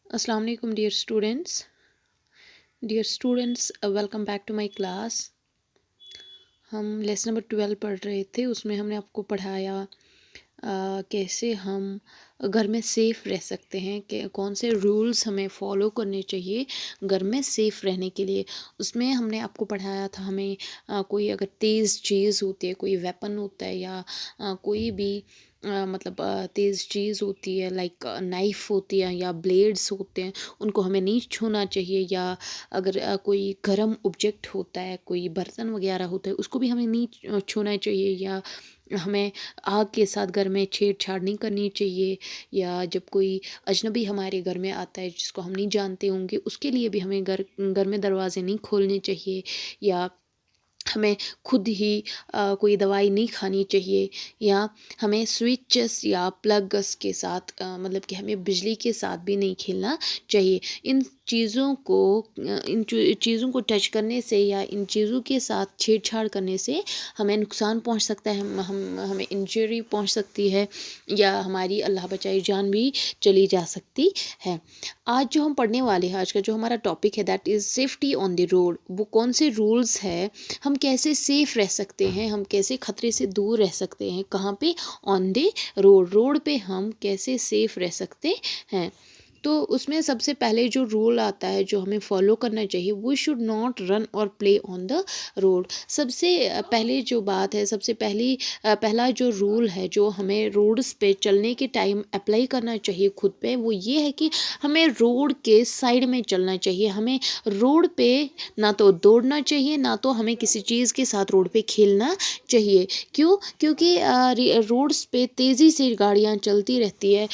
Assalamu alaikum dear students. Welcome back to my class. हम lesson number 12 पढ़ रहे थे, उसमें हमने आपको पढ़ाया कैसे हम घर में सेफ़ रह सकते हैं, कि कौन से रूल्स हमें फॉलो करने चाहिए घर में सेफ़ रहने के लिए। उसमें हमने आपको पढ़ाया था हमें कोई अगर तेज़ चीज़ होती है, कोई वेपन होता है या कोई भी तेज़ चीज़ होती है लाइक नाइफ़ होती है या ब्लेड्स होते हैं, उनको हमें नहीं छूना चाहिए। या अगर कोई गर्म ऑब्जेक्ट होता है, कोई बर्तन वगैरह होता है, उसको भी हमें नहीं छूना चाहिए। या हमें आग के साथ घर में छेड़छाड़ नहीं करनी चाहिए। या जब कोई अजनबी हमारे घर में आता है जिसको हम नहीं जानते होंगे, उसके लिए भी हमें घर में दरवाज़े नहीं खोलने चाहिए। या हमें खुद ही कोई दवाई नहीं खानी चाहिए। या हमें स्विचेस या प्लग्स के साथ कि हमें बिजली के साथ भी नहीं खेलना चाहिए। इन चीज़ों को टच करने से या इन चीज़ों के साथ छेड़छाड़ करने से हमें नुकसान पहुंच सकता है, हमें इंजरी पहुंच सकती है या हमारी अल्लाह बचाए जान भी चली जा सकती है। आज जो हम पढ़ने वाले हैं, आज का जो हमारा टॉपिक है that is safety on the road. वो कौन से रूल्स है, हम कैसे सेफ़ रह सकते हैं, हम कैसे ख़तरे से दूर रह सकते हैं, कहाँ पे, ऑन द रोड पे हम कैसे सेफ़ रह सकते हैं। तो उसमें सबसे पहले जो रूल आता है जो हमें फॉलो करना चाहिए, वी शुड नॉट रन और प्ले ऑन द रोड। सबसे पहले जो बात है, पहला जो रूल है जो हमें रोड्स पे चलने के टाइम अप्लाई करना चाहिए खुद पे, वो ये है कि हमें रोड के साइड में चलना चाहिए। हमें रोड पे ना तो दौड़ना चाहिए, ना तो हमें किसी चीज़ के साथ रोड पे खेलना चाहिए। क्यों? क्योंकि रोड्स पे तेज़ी से गाड़ियाँ चलती रहती है।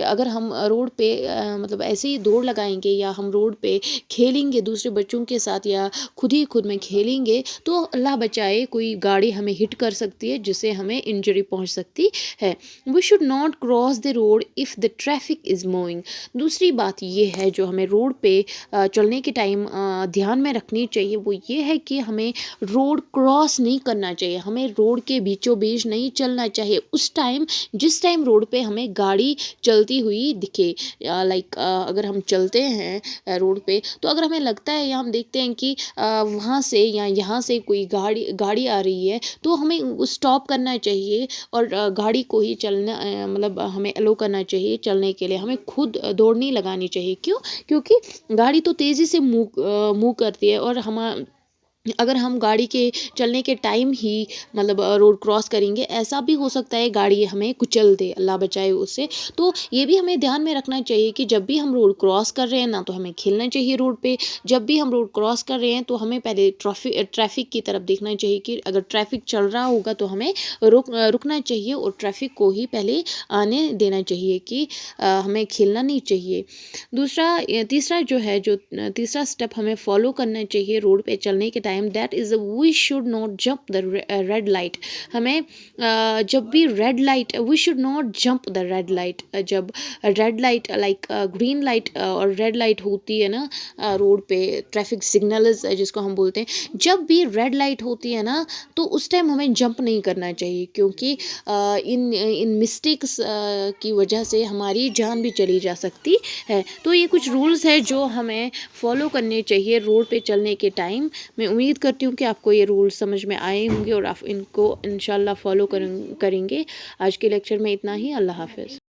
अगर हम रोड पे ऐसे ही दौड़ लगाएंगे या हम रोड पे खेलेंगे दूसरे बच्चों के साथ या खुद में खेलेंगे, तो अल्लाह बचाए कोई गाड़ी हमें हिट कर सकती है जिससे हमें इंजरी पहुंच सकती है। We should not cross the road if the traffic is moving. दूसरी बात ये है जो हमें रोड पे चलने के टाइम ध्यान में रखनी चाहिए, वो ये है कि हमें रोड क्रॉस नहीं करना चाहिए। हमें रोड के बीचों बीच नहीं चलना चाहिए जिस टाइम रोड पे हमें गाड़ी चलती हुई दिखे। अगर हम चलते हैं रोड पे, तो अगर हमें लगता है या हम देखते हैं कि वहाँ से या यहाँ से कोई गाड़ी आ रही है, तो हमें स्टॉप करना चाहिए और गाड़ी को ही चलना हमें अलो करना चाहिए चलने के लिए। हमें खुद दौड़ नहीं लगानी चाहिए। क्यों? क्योंकि गाड़ी तो तेज़ी से मूव करती है और अगर हम गाड़ी के चलने के टाइम ही रोड क्रॉस करेंगे, ऐसा भी हो सकता है गाड़ी हमें कुचल दे, अल्लाह बचाए उससे। तो ये भी हमें ध्यान में रखना चाहिए कि जब भी हम रोड क्रॉस कर रहे हैं, ना तो हमें खेलना चाहिए रोड पे। जब भी हम रोड क्रॉस कर रहे हैं तो हमें पहले ट्रैफिक की तरफ देखना चाहिए कि अगर ट्रैफिक चल रहा होगा तो हमें रुकना चाहिए और ट्रैफिक को ही पहले आने देना चाहिए कि हमें खेलना नहीं चाहिए। तीसरा स्टेप हमें फॉलो करना चाहिए रोड पे चलने के time, that is we should not jump the red light. हमें जब भी red light, we should not jump the red light. जब रेड लाइट ग्रीन लाइट और रेड लाइट होती है ना रोड पे, ट्रैफिक सिग्नल्स जिसको हम बोलते हैं, जब भी रेड लाइट होती है ना, तो उस टाइम हमें जंप नहीं करना चाहिए। क्योंकि इन मिस्टेक्स की वजह से हमारी जान भी चली जा सकती है। तो ये कुछ रूल्स है जो हमें फॉलो करने चाहिए रोड पे चलने के टाइम। मैं उम्मीद करती हूँ कि आपको ये रूल्स समझ में आए होंगे और आप इनको इंशाल्लाह फॉलो करेंगे। आज के लेक्चर में इतना ही। अल्लाह हाफ़िज़।